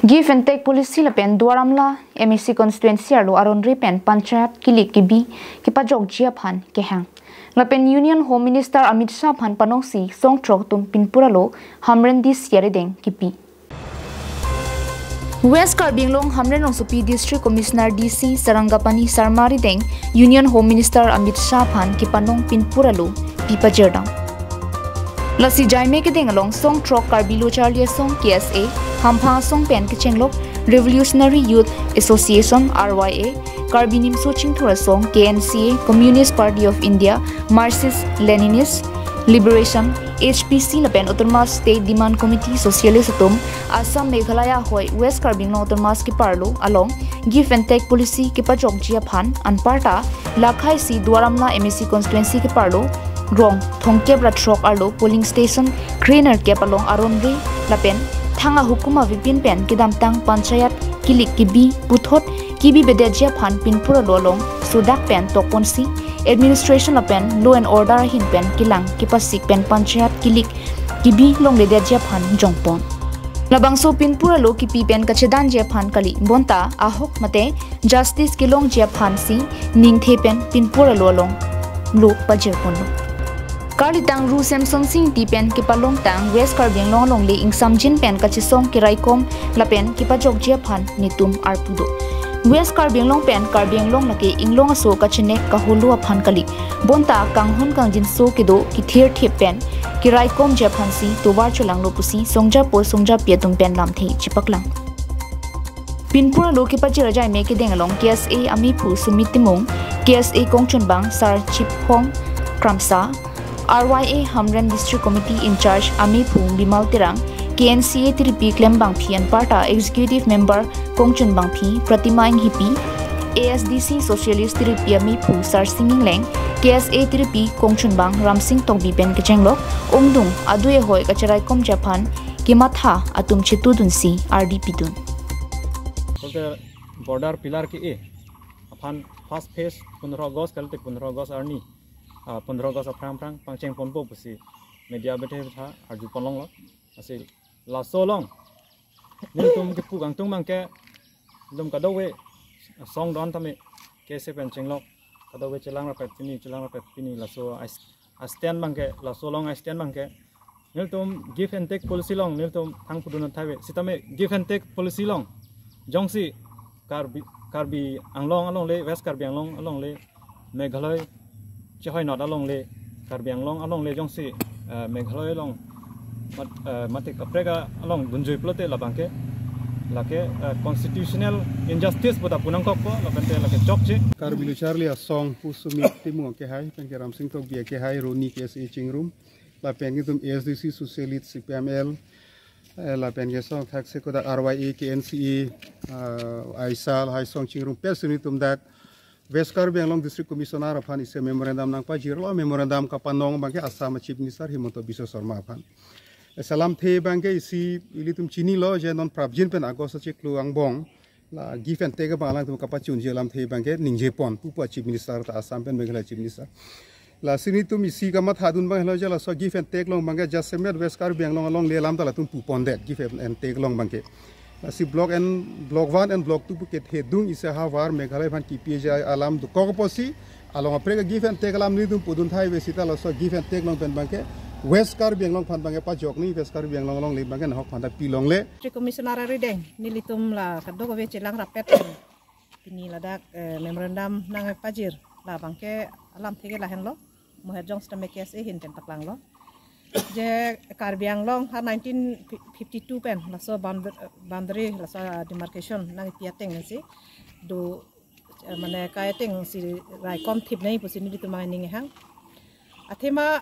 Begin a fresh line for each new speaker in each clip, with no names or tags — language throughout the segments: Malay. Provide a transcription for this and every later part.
Give and take policy la pen duaramla MEC constituency arlo aronri pen panchayat kilik kibi kipajok jia phan ke hang la pen Union Home Minister Amit Shah phan panongsi Songthrok tum pinpur alo Hamren DC arideng kepi West Karbinglong Hamren Supi District Commissioner DC Sarangapani Sarmari deng Union Home Minister Amit Shah phan kipanong pinpur alo pipajerdang Lasi jaime ke deng along Songthrok Karbilo Charlie Song KSA Hampa Song Pen Kichenglok Revolutionary Youth Association RYA Karbinim Soching Thura Song KNCA Communist Party of India Marxist Leninist Liberation HPC Lapen Autonomous State Demand Committee Socialist Atum Assam Meghalaya Hoi West Karbinglong Autonomous ki parlo along give and take policy ki pajok jia phan anparta lakhai si duaramla MEC constituency ki parlo Rong Thongkep Ratrok Arlo polling station Greener Kep along Aronri Lapen Thanga Hukuma Vipin Pen Kidam Tang Panchayat Kilik Kibi Puthot Kibi Bedejia Phan Pinpura Lolong Sudak Pen Tokonsi Administration Lapen Law and Order Hin Pen Kilang Kipasik Pen Panchayat Kilik Kibi Long Bedejia Phan Jongpon Labangso Pinpura Lo Kipi Pen Kachedan Jia Phan Kali Bonta Ahok Mate Justice Kilong Jia Phan Si Ning The Pen Pinpura Lolong Lo Pajirpon Karlitang Ru Samsung Sing Tipen Kipalong Tang West Karbinglong Long Le Ing Samjin Pen Kachisong Kiraikom Lapen Kipajok Jia Phan Nitum Arpudo West Karbinglong Pen Karbinglong Lake Inglong So Kachinek Kahulu Phan Kali Bonta Kanghun Kangjin So Kido Kithir Thip Pen Kiraikom Jia Phan Si Tobar Chulang Lopusi Songja Po Songja Pietum Pen Lamthei Chipaklang Pinpura Lo Kipajira Jai Meke Dengalong KSA Amipu Sumitimong KSA Kongchunbang Sar Chip Hong Kramsa RYA Hamren District Committee in charge Ami Phung Bimal Tirang KNCA Tiripi Klembang Phi and Parta Executive Member Kongchun Bang Phi Pratima Ing Hipi ASDC Socialist Tiripi Ami Phu Sar Singing Leng KSA Tiripi Kongchun Bang Ram Singh Tongbi Ben Kechenglok Ongdung Aduye Hoi Kacharai Kom Japan Kimatha Atum Chitu Dunsi RDP Dun
border pillar ke e aphan first phase 15 August kalte 15 August arni 15 August aprang pangcheng ponpo pusi media bethe tha arju ponlong lo asil la solong nim tum ke pu gang tung mangke dum kadawe song don tame ke se pencheng lo kadawe chelang rapet pini la so I stand mangke la solong I stand mangke nil tum give and take policy long nil tum thang pudun thaiwe sitame give and take policy long jongsi karbi anglong le west karbi anglong along le meghaloi Chihoi not along le Karbianglong along le jongsi Meghaloi long matik aprega along bunjui plote labangke lake constitutional injustice pada punang kokpo labante lake chokje
Karbilu Charlie song pusumi timu ke hai penke Ram Singh Tok bia ke hai Roni ke ching room la pengi tum ASDC Socialist CPML la pengi song taxe ko da RYA KNCA Aisal hai song ching room pesuni tum that West Karbinglong District Commissioner aphan ise memorandum nang pajirlo memorandum kapanong bangke Assam Chief Minister Himanta Biswa Sarma aphan salam the bangke isi ilitum chini lo je non prabjin pen agos che kluang bong la give and take balang tum kapachun je lam the bangke ningje pon pupa Chief Minister ta Assam pen Meghalaya Chief Minister la sini tum isi kamat hadun bang lo je la so give and take long bangke just semet West Karbinglong long le lam ta la tum pupon det give and take long bangke si block 1 and block 2 ke hedung isa hawar Meghalaya phan TPJ alam du kokoposi along aprega give and take alam ni dum pudun thai besita la so give and take long pen bangke West Karbinglong phan bangke pajok ni West Karbinglong long le bangke hok phan ta pilong le
Commissioner arideng nilitum la kadok we chelang rapet ini ladak memorandum nang pajir la bangke alam thege la hen lo mohajong stame KSA hin pen taklang lo je Karbianglong ha 1952 pen la so boundary la so demarcation nang piateng si do mane kaiteng si rai kom thip nei pusin di tumang ning hang athema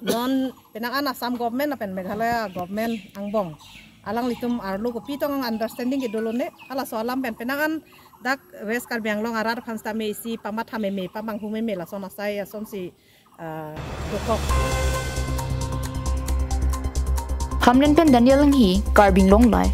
non penangan Assam government apen Meghalaya government angbong alang litum arlo ko pitong understanding ke dolone ala so alam pen penangan dak West Karbinglong arar phansta me si pamat ha me pamang hu me la so na sai asom si dokok
Hamren Pen Daniel Hi Karbinglong Lai